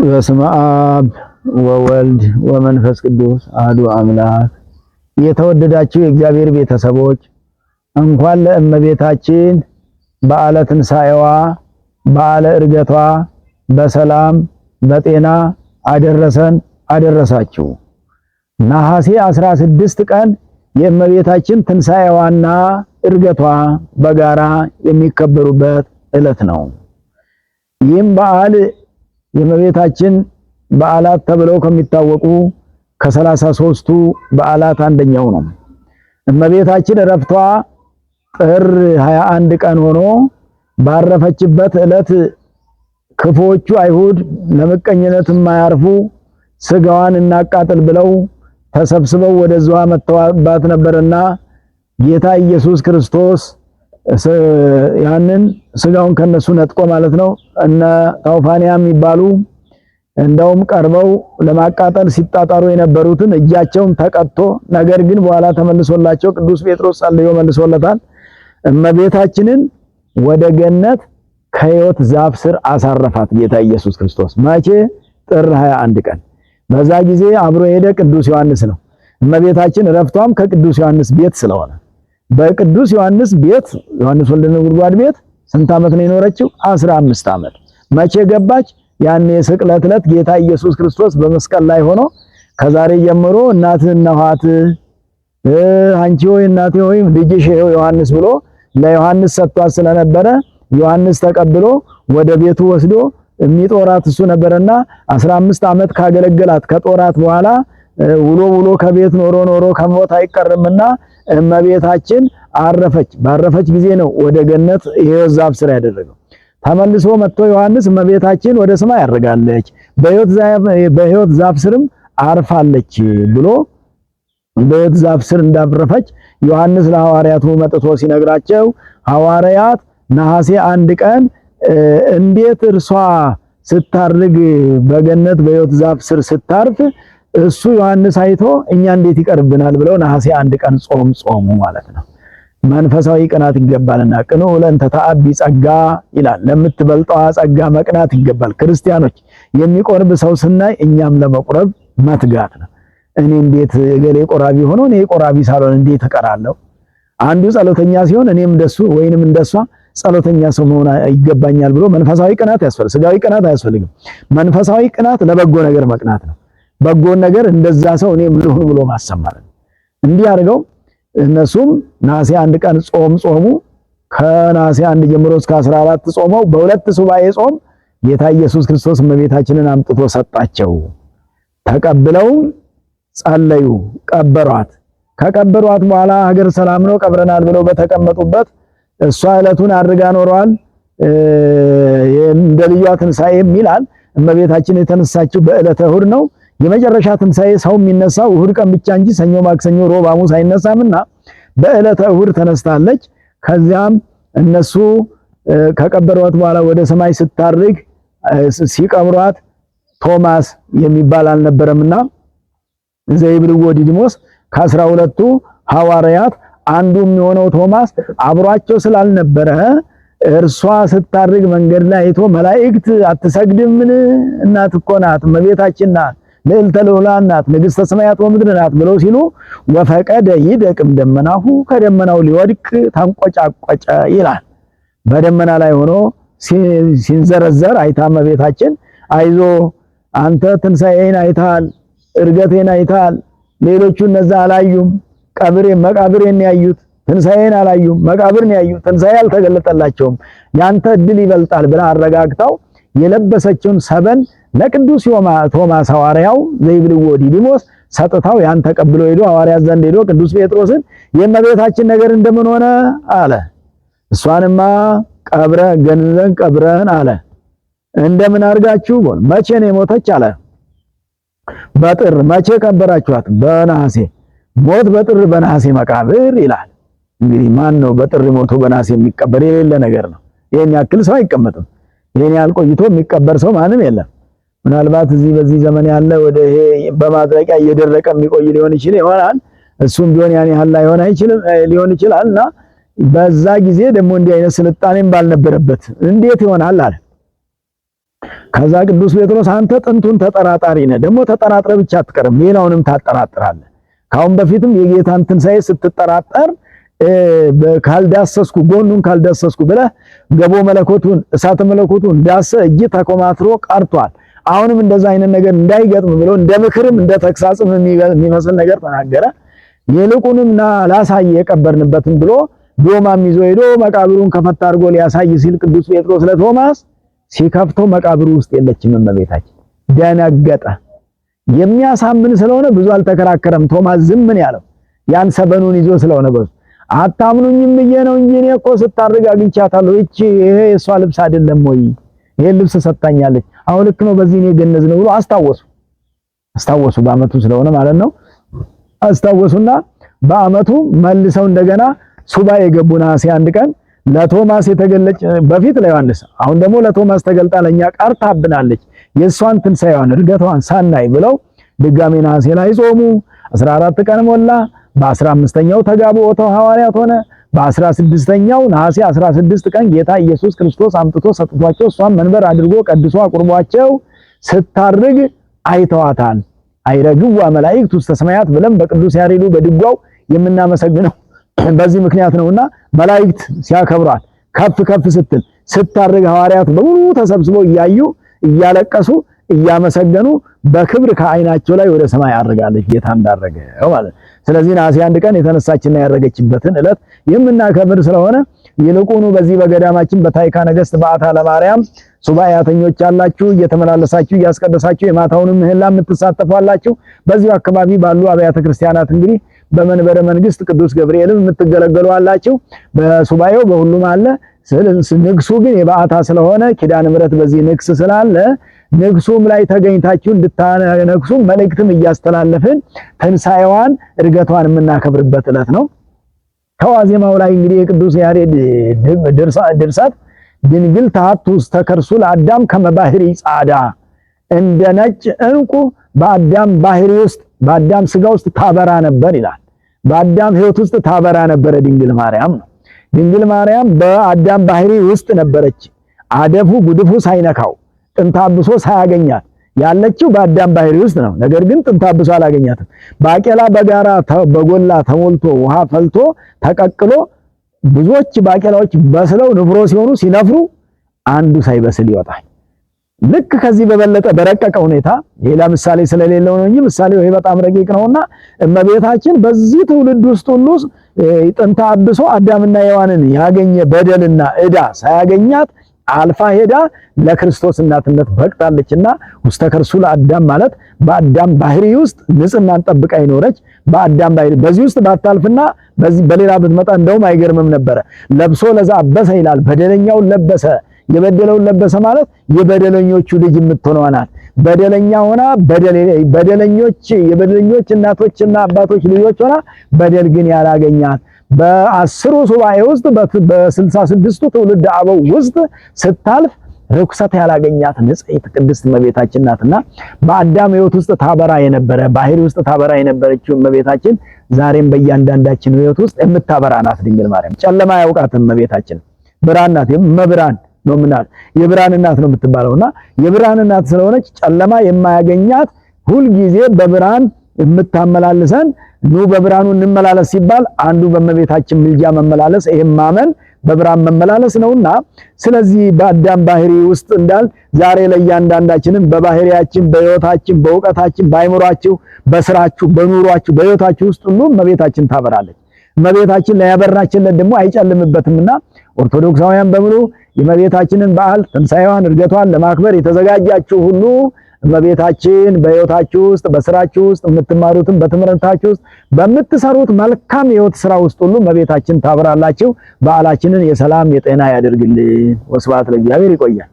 በስመ አብ ወወልድ ወመንፈስ ቅዱስ አሐዱ አምላክ። የተወደዳችሁ የእግዚአብሔር ቤተሰቦች እንኳን ለእመቤታችን በዓለ ትንሣኤዋ በዓለ ዕርገቷ በሰላም በጤና አደረሰን አደረሳችሁ። ነሐሴ 16 ቀን የእመቤታችን ትንሣኤዋና ዕርገቷ በጋራ የሚከበሩበት ዕለት ነው። ይህም በዓል የእመቤታችን በዓላት ተብለው ከሚታወቁ ከ33ቱ በዓላት አንደኛው ነው። እመቤታችን ዕረፍቷ ጥር 21 ቀን ሆኖ ባረፈችበት ዕለት ክፉዎቹ አይሁድ ለምቀኝነት የማያርፉ ስጋዋን እናቃጥል ብለው ተሰብስበው ወደዚያ መተዋባት ነበርና ጌታ ኢየሱስ ክርስቶስ ያንን ስጋውን ከነሱ ነጥቆ ማለት ነው እነ ታውፋንያ የሚባሉ እንደውም ቀርበው ለማቃጠል ሲጣጣሩ የነበሩትን እጃቸውን ተቀጥቶ ነገር ግን በኋላ ተመልሶላቸው ቅዱስ ጴጥሮስ ጸልዮ መልሶለታል። እመቤታችንን ወደ ገነት ከሕይወት ዛፍ ስር አሳረፋት ጌታ ኢየሱስ ክርስቶስ። መቼ? ጥር 21 ቀን። በዛ ጊዜ አብሮ ሄደ ቅዱስ ዮሐንስ ነው። እመቤታችን ዕረፍቷም ከቅዱስ ዮሐንስ ቤት ስለሆነ በቅዱስ ዮሐንስ ቤት ዮሐንስ ወልደ ነጎድጓድ ቤት ስንት ዓመት ነው የኖረችው? 15 ዓመት። መቼ ገባች? ያኔ የስቅለት ዕለት ጌታ ኢየሱስ ክርስቶስ በመስቀል ላይ ሆኖ ከዛሬ ጀምሮ እናትህ እነኋት፣ አንቺ ሆይ እናቴ ሆይ ልጅሽ ይኸው ዮሐንስ ብሎ ለዮሐንስ ሰጥቷት ስለነበረ ዮሐንስ ተቀብሎ ወደ ቤቱ ወስዶ የሚጦራት እሱ ነበርና 15 ዓመት ካገለገላት ከጦራት በኋላ ውሎ ከቤት ኖሮ ከሞት አይቀርምና እመቤታችን አረፈች። ባረፈች ጊዜ ነው ወደ ገነት የሕይወት ዛፍ ስር ያደረገው። ተመልሶ መጥቶ ዮሐንስ እመቤታችን ወደ ሰማይ ያርጋለች በሕይወት ዛፍ ስርም አርፋለች ብሎ በሕይወት ዛፍ ስር እንዳረፈች ዮሐንስ ለሐዋርያቱ መጥቶ ሲነግራቸው ሐዋርያት ነሐሴ 1 ቀን እንዴት እርሷ ስታርግ በገነት በሕይወት ዛፍ ስር ስታርፍ እሱ ዮሐንስ አይቶ እኛ እንዴት ይቀርብናል ብለው ነሐሴ 1 ቀን ጾሙ ማለት ነው። መንፈሳዊ ቅናት ይገባልና ቅኑ ለእንተ ተአቢ ጸጋ ይላል። ለምትበልጠዋ ጸጋ መቅናት ይገባል። ክርስቲያኖች የሚቆርብ ሰው ስናይ እኛም ለመቁረብ መትጋት ነው። እኔ እንዴት ገሌ ቆራቢ ሆኖ እኔ ቆራቢ ሳልሆን እንዴት እቀራለሁ? አንዱ ጸሎተኛ ሲሆን እኔም እንደሱ ወይንም እንደሷ ጸሎተኛ ሰው መሆን ይገባኛል ብሎ መንፈሳዊ ቅናት ያስፈልጋል። ስጋዊ ቅናት አያስፈልግም። መንፈሳዊ ቅናት ለበጎ ነገር መቅናት ነው። በጎን ነገር እንደዛ ሰው እኔም ልሁን ብሎ ማሰብ ማለት ነው። እንዲህ አድርገው እነሱም ነሐሴ 1 ቀን ጾሙ። ከነሐሴ 1 ጀምሮ እስከ 14 ጾመው በሁለት ሱባኤ ጾም ጌታ ኢየሱስ ክርስቶስ እመቤታችንን አምጥቶ ሰጣቸው። ተቀብለው ጸለዩ፣ ቀበሯት። ከቀበሯት በኋላ ሀገር ሰላም ነው ቀብረናል ብለው በተቀመጡበት እሷ ዕለቱን አድርጋ ኖረዋል። እንደ ልጇ ትንሣኤ ይላል። እመቤታችን የተነሳችው በዕለተ እሑድ ነው። የመጨረሻ ትንሣኤ ሰው የሚነሳው እሑድ ቀን ብቻ እንጂ ሰኞ፣ ማክሰኞ፣ ሮብ፣ ሐሙስ አይነሳምና በዕለተ እሑድ ተነስታለች። ከዚያም እነሱ ከቀበሯት በኋላ ወደ ሰማይ ስታርግ ሲቀብሯት ቶማስ የሚባል አልነበረምና ዘይብልዎ ዲዲሞስ ከ12ቱ ሐዋርያት አንዱ የሚሆነው ቶማስ አብሯቸው ስላልነበረ እርሷ ስታርግ መንገድ ላይ አይቶ መላእክት አትሰግድምን? እናት እኮ ናት፣ እመቤታችን ናት፣ ልዕልተ ልዑላን ናት፣ ንግሥተ ሰማያት ወምድር ናት ብለው ሲሉ ወፈቀደ ይደቅም ደመናሁ ከደመናው ሊወድቅ ታንቆጫቆጨ ይላል። በደመና ላይ ሆኖ ሲንዘረዘር አይታ እመቤታችን አይዞ አንተ ትንሣኤን አይታል፣ ዕርገቴን አይታል፣ ሌሎቹ እነዛ አላዩም፣ መቃብሬን ያዩት ትንሣኤን አላዩም፣ መቃብርን ያዩት ትንሣኤ አልተገለጠላቸውም፣ ያንተ እድል ይበልጣል ብላ አረጋግታው የለበሰችውን ሰበን ለቅዱስ ቶማስ ሐዋርያው ዘይብልዎ ዲዲሞስ ሰጥታው ያን ተቀብሎ ሄዶ ሐዋርያት ዘንድ ሄዶ ቅዱስ ጴጥሮስን የእመቤታችን ነገር እንደምን ሆነ አለ። እሷንማ ገንዘን ቀብረን አለ። እንደምን አድርጋችሁ? መቼ ነው የሞተች አለ። በጥር። መቼ ቀበራችኋት? በነሐሴ። ሞት በጥር በነሐሴ መቃብር ይላል። እንግዲህ ማን ነው በጥር ሞቶ በነሐሴ የሚቀበር? የሌለ ነገር ነው። ይሄን ያክል ሰው አይቀመጥም። ይሄን ያህል ቆይቶ የሚቀበር ሰው ማንም የለም። ምናልባት በዚህ ዘመን ያለ ወደ ይሄ በማድረቂያ እየደረቀ የሚቆይ ሊሆን ይችላል። እሱም ቢሆን ያን ያህል ሊሆን ይችላልና በዛ ጊዜ ደግሞ እንዲህ አይነት ስልጣኔም ባልነበረበት እንዴት ይሆናል አለ። ከዛ ቅዱስ ጴጥሮስ አንተ ጥንቱን ተጠራጣሪ ነህ፣ ደግሞ ተጠራጥረ ብቻ አትቀርም፣ ሌላውንም ታጠራጥራለህ። ካሁን በፊትም የጌታን ትንሣኤ ስትጠራጠር ካልዳሰስኩ ጎኑን ካልዳሰስኩ ብለህ ገቦ መለኮቱን እሳተ መለኮቱን ዳሰ እጅ ተኮማትሮ ቀርቷል። አሁንም እንደዛ አይነት ነገር እንዳይገጥም ብሎ እንደ ምክርም እንደ ተግሳጽም የሚመስል ነገር ተናገረ። ይልቁንም ና ላሳይ የቀበርንበትን ብሎ ዶማም ይዞ ሄዶ መቃብሩን ከፈታ አድርጎ ሊያሳይ ሲል ቅዱስ ጴጥሮስ ለቶማስ ሲከፍተው መቃብሩ ውስጥ የለችም እመቤታችን። ደነገጠ። የሚያሳምን ስለሆነ ብዙ አልተከራከረም። ቶማስ ዝም ምን ያለው ያን ሰበኑን ይዞ ስለሆነ አታምኑኝም ብዬ ነው እንጂ እኔ እኮ ስታርግ አግኝቻታለሁ። ይሄ የሷ ልብስ አይደለም ወይ? ይሄ ልብስ ሰጣኛለች። አሁን ልክ ነው፣ በዚህ እኔ ገነዝ ነው ብሎ አስታወሱ። በአመቱ ስለሆነ ማለት ነው። አስታወሱና በአመቱ መልሰው እንደገና ሱባኤ የገቡ ነሐሴ 1 ቀን ለቶማስ የተገለጭ በፊት ለዮሐንስ፣ አሁን ደግሞ ለቶማስ ተገልጣ ለኛ ቀርታብናለች። የሷን ትንሣኤዋን እርገቷን ሳናይ ብለው ድጋሜ ነሐሴ ላይ ጾሙ። 14 ቀን ሞላ። በ15ኛው ተጋብኦተ ሐዋርያት ሆነ። በ16ኛው ነሐሴ 16 ቀን ጌታ ኢየሱስ ክርስቶስ አምጥቶ ሰጥቷቸው እሷን መንበር አድርጎ ቀድሶ አቁርቧቸው ስታርግ አይተዋታል። አይረግዋ መላእክት ውስተ ሰማያት ብለን በቅዱስ ያሬዱ በድጓው የምናመሰግነው በዚህ ምክንያት ነውና መላእክት ሲያከብሯት ከፍ ከፍ ስትል ስታርግ ሐዋርያት በሙሉ ተሰብስበው እያዩ እያለቀሱ እያመሰገኑ በክብር ከዓይናቸው ላይ ወደ ሰማይ አርጋለች ጌታ እንዳረገው ማለት። ስለዚህ ነሐሴ 1 ቀን የተነሳችና ያረገችበትን ዕለት የምናከብር ስለሆነ ይልቁኑ በዚህ በገዳማችን በታይካ ነገሥት በዓታ ለማርያም ሱባኤያተኞች አላችሁ፣ እየተመላለሳችሁ እያስቀደሳችሁ የማታውንም ምህላ የምትሳተፉ አላችሁ። በዚሁ አካባቢ ባሉ አብያተ ክርስቲያናት እንግዲህ በመንበረ መንግስት ቅዱስ ገብርኤልም የምትገለገሉ አላችሁ። በሱባኤው በሁሉም አለ። ንግሱ ግን የበዓታ ስለሆነ ኪዳነ ምሕረት በዚህ ንግስ ስላለ ንግሱም ላይ ተገኝታችሁ እንድታነግሱ መልእክትም እያስተላለፍን ትንሣኤዋን እርገቷን የምናከብርበት ዕለት ነው። ከዋዜማው ላይ እንግዲህ የቅዱስ ያሬድ ድርሰት ድንግል ታቱ ውስተ ከርሱ ለአዳም ከመባህሪ ጻዳ፣ እንደ ነጭ ዕንቁ በአዳም ባህሪ ውስጥ በአዳም ስጋ ውስጥ ታበራ ነበር ይላል። በአዳም ሕይወት ውስጥ ታበራ ነበረ ድንግል ማርያም ነው። ድንግል ማርያም በአዳም ባህሪ ውስጥ ነበረች። አደፉ ጉድፉ ሳይነካው ጥንታብሶ ሳያገኛት ያለችው በአዳም ባህሪ ውስጥ ነው። ነገር ግን ጥንታብሶ አላገኛትም። ባቄላ በጋራ በጎላ ተሞልቶ ውሃ ፈልቶ ተቀቅሎ ብዙዎች ባቄላዎች በስለው ንፍሮ ሲሆኑ ሲነፍሩ አንዱ ሳይበስል ይወጣል። ልክ ከዚህ በበለጠ በረቀቀ ሁኔታ ሌላ ምሳሌ ስለሌለው ነው እንጂ ምሳሌው ይሄ በጣም ረቂቅ ነውና እመቤታችን በዚህ ትውልድ ውስጥ ሁሉ ጥንተ አብሶ አዳምና ሔዋንን ያገኘ በደልና ዕዳ ሳያገኛት አልፋ ሄዳ ለክርስቶስ እናትነት በቅታለችና ውስተ ከርሱ ለአዳም ማለት በአዳም ባህሪ ውስጥ ንጽህናን ጠብቃ ይኖረች። በአዳም ባህሪ በዚህ ውስጥ ባታልፍና በዚህ በሌላ ብትመጣ እንደውም አይገርምም ነበረ። ለብሶ ለዛ አበሰ ይላል። በደለኛውን ለበሰ። የበደለውን ለበሰ ማለት የበደለኞቹ ልጅ የምትሆነው ናት። በደለኛ ሆና የበደለኞች እናቶችና አባቶች ልጆች ሆና በደል ግን ያላገኛት በ10 ሱባኤ ውስጥ በ66ቱ ትውልድ አበው ውስጥ ስታልፍ ርኩሰት ያላገኛት ንጽሕት ቅድስት እመቤታችን ናትና በአዳም ሕይወት ውስጥ ታበራ የነበረ ባህሪ ውስጥ ታበራ የነበረችው እመቤታችን ዛሬም በእያንዳንዳችን ሕይወት ውስጥ የምታበራ ናት። ድንግል ማርያም ጨለማ ያውቃትም እመቤታችን ብርሃን ናት። መብራን ነው ምናል የብርሃን እናት ነው የምትባለውና የብርሃን እናት ስለሆነች ጨለማ የማያገኛት ሁል ጊዜ በብርሃን የምታመላልሰን ኑ በብርሃኑ እንመላለስ ሲባል አንዱ በእመቤታችን ምልጃ መመላለስ ይሄም ማመን በብርሃን መመላለስ ነውና ስለዚህ በአዳም ባህሪ ውስጥ እንዳል ዛሬ ለእያንዳንዳችንም በባህሪያችን በሕይወታችን በእውቀታችን በአይምሯችሁ በስራችሁ በኑሯችሁ በሕይወታችሁ ውስጥ ሁሉ እመቤታችን ታበራለች። እመቤታችን ላይ ያበራችልን ደግሞ አይጨልምበትምና ኦርቶዶክሳውያን በሙሉ የእመቤታችንን በዓል ትንሣኤዋን እርገቷን ለማክበር የተዘጋጃችሁ ሁሉ እመቤታችን በሕይወታችሁ ውስጥ በስራችሁ ውስጥ የምትማሩትን በትምህርታችሁ ውስጥ በምትሰሩት መልካም የሕይወት ስራ ውስጥ ሁሉ እመቤታችን ታበራላችሁ። በዓላችንን የሰላም የጤና ያደርግልን። ወስብሐት ለእግዚአብሔር። ይቆያል።